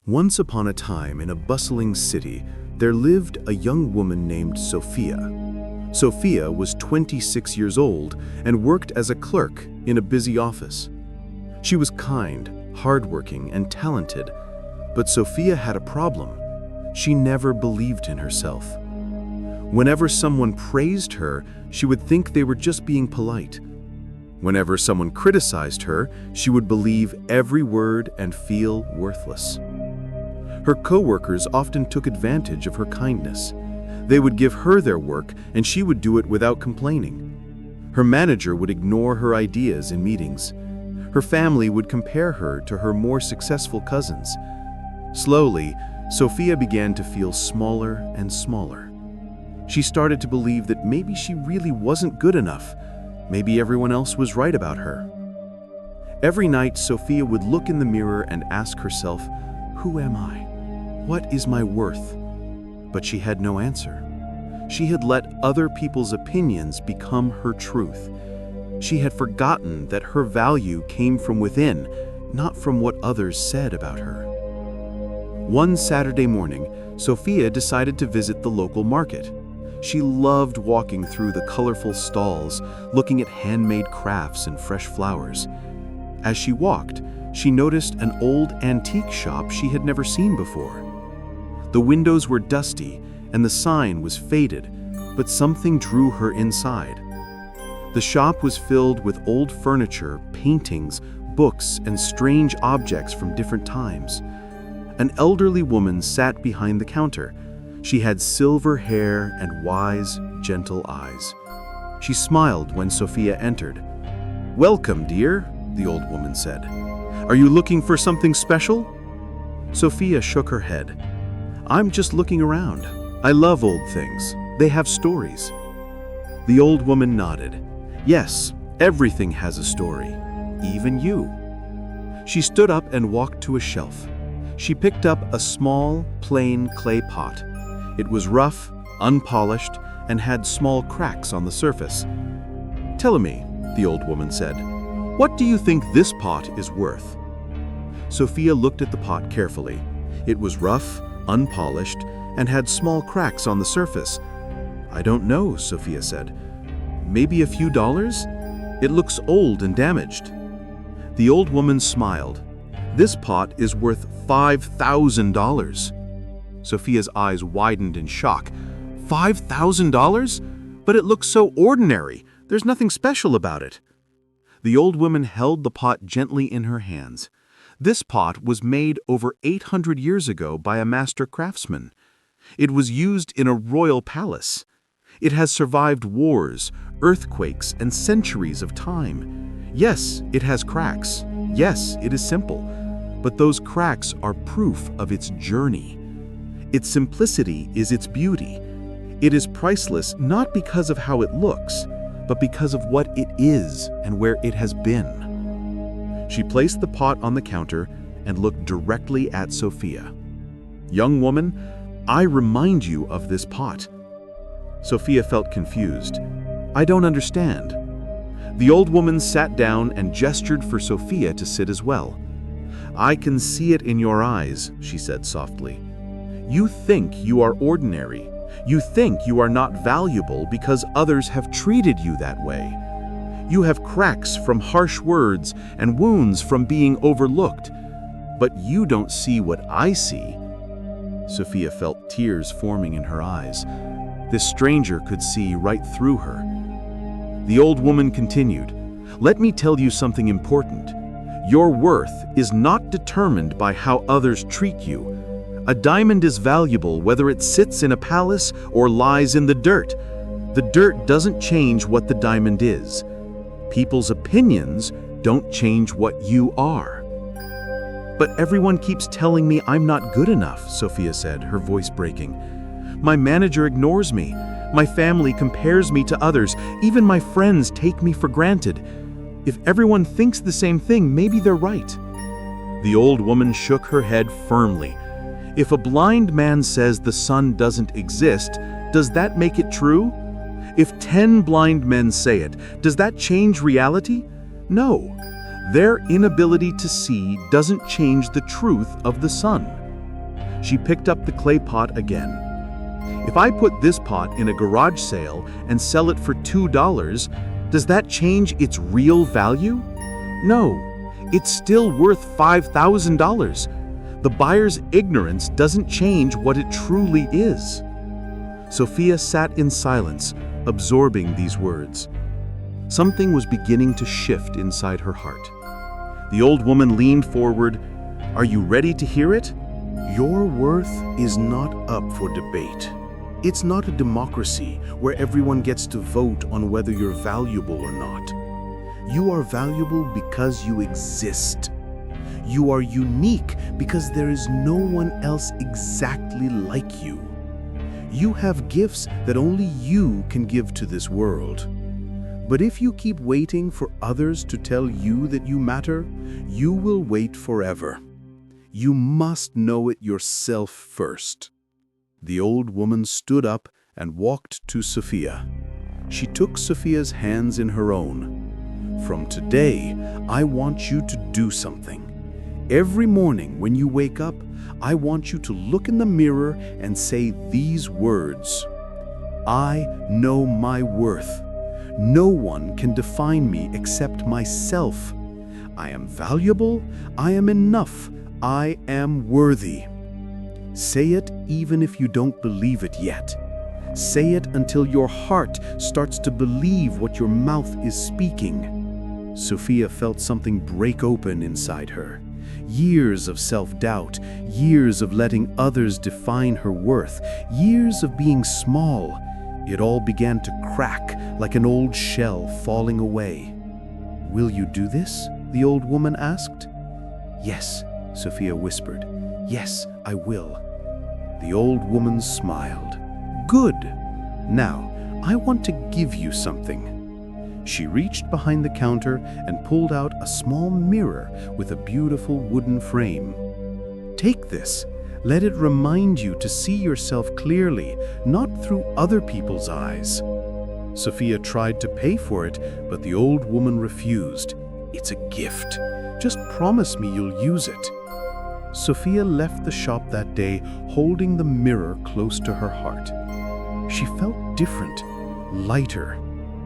Once upon a time in a bustling city, there lived a young woman named Sofia. Sofia was 26 years old and worked as a clerk in a busy office. She was kind, hardworking, and talented, but Sofia had a problem. She never believed in herself. Whenever someone praised her, she would think they were just being polite. Whenever someone criticized her, she would believe every word and feel worthless. Her co-workers often took advantage of her kindness. They would give her their work and she would do it without complaining. Her manager would ignore her ideas in meetings. Her family would compare her to her more successful cousins. Slowly, Sofia began to feel smaller and smaller. She started to believe that maybe she really wasn't good enough. Maybe everyone else was right about her. Every night, Sofia would look in the mirror and ask herself, "Who am I? What is my worth?" But she had no answer. She had let other people's opinions become her truth. She had forgotten that her value came from within, not from what others said about her. One Saturday morning, Sofia decided to visit the local market. She loved walking through the colorful stalls, looking at handmade crafts and fresh flowers. As she walked, she noticed an old antique shop she had never seen before. The windows were dusty and the sign was faded, but something drew her inside. The shop was filled with old furniture, paintings, books, and strange objects from different times. An elderly woman sat behind the counter. She had silver hair and wise, gentle eyes. She smiled when Sofia entered. "Welcome, dear," the old woman said. "Are you looking for something special?" Sofia shook her head. "I'm just looking around. I love old things. They have stories." The old woman nodded. "Yes, everything has a story, even you." She stood up and walked to a shelf. She picked up a small, plain clay pot. It was rough, unpolished, and had small cracks on the surface. "Tell me," the old woman said, "what do you think this pot is worth?" Sofia looked at the pot carefully. It was rough, unpolished, and had small cracks on the surface. "I don't know," Sofia said. "Maybe a few dollars? It looks old and damaged." The old woman smiled. "This pot is worth $5,000. Sofia's eyes widened in shock. $5,000? But it looks so ordinary. There's nothing special about it. The old woman held the pot gently in her hands. This pot was made over 800 years ago by a master craftsman. It was used in a royal palace. It has survived wars, earthquakes, and centuries of time. Yes, it has cracks. Yes, it is simple. But those cracks are proof of its journey. Its simplicity is its beauty. It is priceless not because of how it looks, but because of what it is and where it has been." She placed the pot on the counter and looked directly at Sofia. "Young woman, I remind you of this pot." Sofia felt confused. "I don't understand." The old woman sat down and gestured for Sofia to sit as well. "I can see it in your eyes," she said softly. "You think you are ordinary. You think you are not valuable because others have treated you that way. You have cracks from harsh words and wounds from being overlooked. But you don't see what I see." Sofia felt tears forming in her eyes. This stranger could see right through her. The old woman continued, "Let me tell you something important. Your worth is not determined by how others treat you. A diamond is valuable whether it sits in a palace or lies in the dirt. The dirt doesn't change what the diamond is. People's opinions don't change what you are." "But everyone keeps telling me I'm not good enough," Sofia said, her voice breaking. "My manager ignores me. My family compares me to others. Even my friends take me for granted. If everyone thinks the same thing, maybe they're right." The old woman shook her head firmly. "If a blind man says the sun doesn't exist, does that make it true? If 10 blind men say it, does that change reality? No. Their inability to see doesn't change the truth of the sun. She picked up the clay pot again. If I put this pot in a garage sale and sell it for $2, does that change its real value? No, it's still worth $5,000. The buyer's ignorance doesn't change what it truly is. Sofia sat in silence, absorbing these words. Something was beginning to shift inside her heart. The old woman leaned forward. Are you ready to hear it? Your worth is not up for debate. It's not a democracy where everyone gets to vote on whether you're valuable or not. You are valuable because you exist. You are unique because there is no one else exactly like you. You have gifts that only you can give to this world. But if you keep waiting for others to tell you that you matter, you will wait forever. You must know it yourself first. The old woman stood up and walked to Sofia. She took Sofia's hands in her own. From today, I want you to do something. Every morning when you wake up, I want you to look in the mirror and say these words. I know my worth. No one can define me except myself. I am valuable. I am enough. I am worthy. Say it even if you don't believe it yet. Say it until your heart starts to believe what your mouth is speaking. Sofia felt something break open inside her. Years of self-doubt, years of letting others define her worth, years of being small. It all began to crack like an old shell falling away. Will you do this? The old woman asked. Yes, Sofia whispered. Yes, I will. The old woman smiled. Good. Now, I want to give you something. She reached behind the counter and pulled out a small mirror with a beautiful wooden frame. Take this. Let it remind you to see yourself clearly, not through other people's eyes. Sofia tried to pay for it, but the old woman refused. It's a gift. Just promise me you'll use it. Sofia left the shop that day, holding the mirror close to her heart. She felt different, lighter,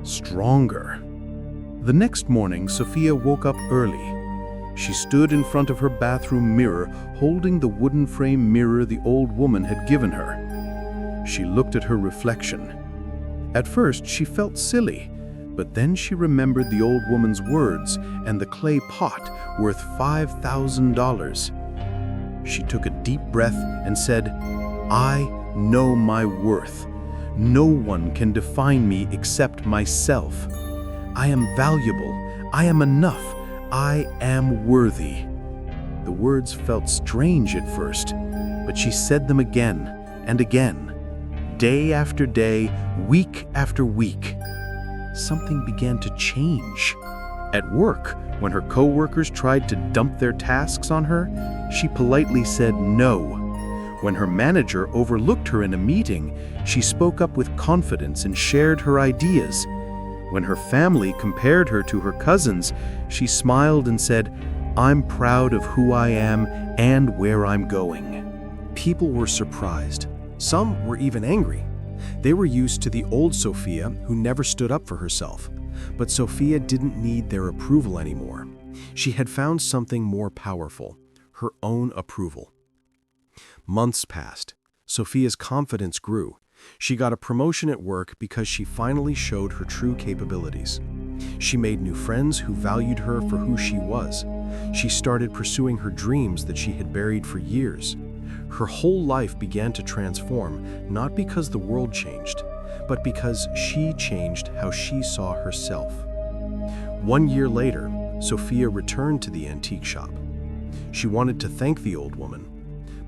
stronger. The next morning, Sofia woke up early. She stood in front of her bathroom mirror, holding the wooden frame mirror the old woman had given her. She looked at her reflection. At first, she felt silly, but then she remembered the old woman's words and the clay pot worth $5,000. She took a deep breath and said, I know my worth. No one can define me except myself. I am valuable. I am enough. I am worthy. The words felt strange at first, but she said them again and again, day after day, week after week. Something began to change. At work, when her coworkers tried to dump their tasks on her, she politely said no. When her manager overlooked her in a meeting, she spoke up with confidence and shared her ideas. When her family compared her to her cousins, she smiled and said, I'm proud of who I am and where I'm going. People were surprised. Some were even angry. They were used to the old Sofia who never stood up for herself. But Sofia didn't need their approval anymore. She had found something more powerful, her own approval. Months passed. Sofia's confidence grew. She got a promotion at work because she finally showed her true capabilities. She made new friends who valued her for who she was. She started pursuing her dreams that she had buried for years. Her whole life began to transform, not because the world changed, but because she changed how she saw herself. 1 year later, Sofia returned to the antique shop. She wanted to thank the old woman,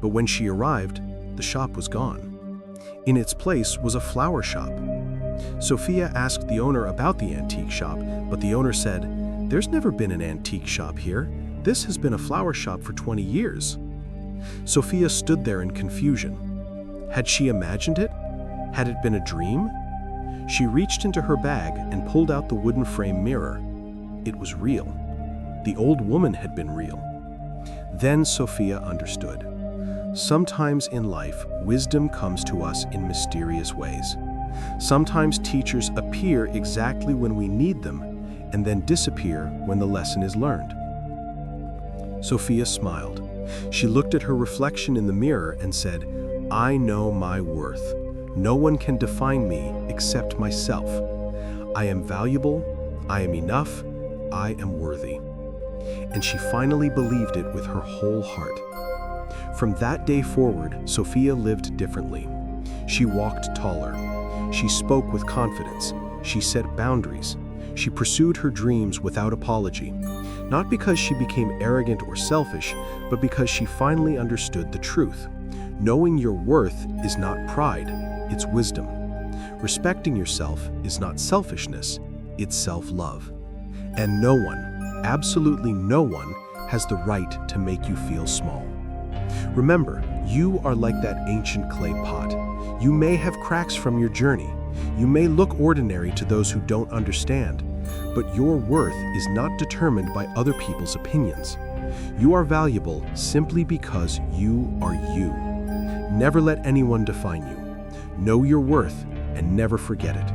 but when she arrived, the shop was gone. In its place was a flower shop. Sofia asked the owner about the antique shop, but the owner said, "There's never been an antique shop here. This has been a flower shop for 20 years. Sofia stood there in confusion. Had she imagined it? Had it been a dream? She reached into her bag and pulled out the wooden frame mirror. It was real. The old woman had been real. Then Sofia understood. Sometimes in life, wisdom comes to us in mysterious ways. Sometimes teachers appear exactly when we need them and then disappear when the lesson is learned. Sofia smiled. She looked at her reflection in the mirror and said, "I know my worth. No one can define me except myself. I am valuable, I am enough, I am worthy." And she finally believed it with her whole heart. From that day forward, Sofia lived differently. She walked taller. She spoke with confidence. She set boundaries. She pursued her dreams without apology. Not because she became arrogant or selfish, but because she finally understood the truth. Knowing your worth is not pride, it's wisdom. Respecting yourself is not selfishness, it's self-love. And no one, absolutely no one, has the right to make you feel small. Remember, you are like that ancient clay pot. You may have cracks from your journey. You may look ordinary to those who don't understand, but your worth is not determined by other people's opinions. You are valuable simply because you are you. Never let anyone define you. Know your worth and never forget it.